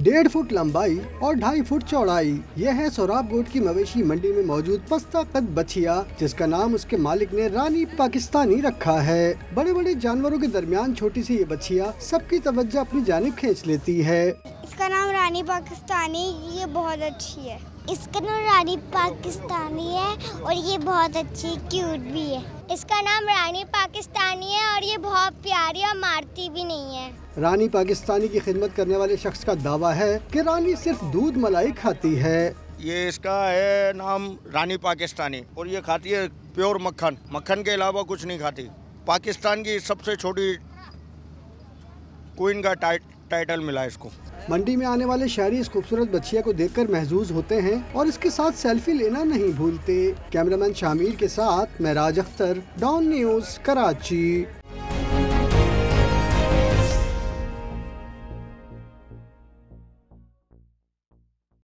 1.5 foot लंबाई और 2.5 foot चौड़ाई। यह है सोहराबकोट की मवेशी मंडी में मौजूद पस्ता कद बछिया, जिसका नाम उसके मालिक ने रानी पाकिस्तानी रखा है। बड़े बड़े जानवरों के दरमियान छोटी सी ये बछिया सबकी तवज्जो अपनी जानिब खींच लेती है। इसका नाम रानी पाकिस्तानी, ये बहुत अच्छी है। इसका नाम रानी पाकिस्तानी है और ये बहुत अच्छी क्यूट भी है। इसका नाम रानी पाकिस्तानी है और ये बहुत प्यारी और मारती भी नहीं है। रानी पाकिस्तानी की खिदमत करने वाले शख्स का दावा है कि रानी सिर्फ दूध मलाई खाती है। ये इसका है नाम रानी पाकिस्तानी और ये खाती है प्योर मक्खन, मक्खन के अलावा कुछ नहीं खाती। पाकिस्तान की सबसे छोटी क्वीन का टाइटल मिला इसको। मंडी में आने वाले शहरी इस खूबसूरत बच्चिया को देखकर महजूज होते हैं और इसके साथ सेल्फी लेना नहीं भूलते। कैमरामैन शामिर के साथ महराज अख्तर, डॉन न्यूज़, कराची।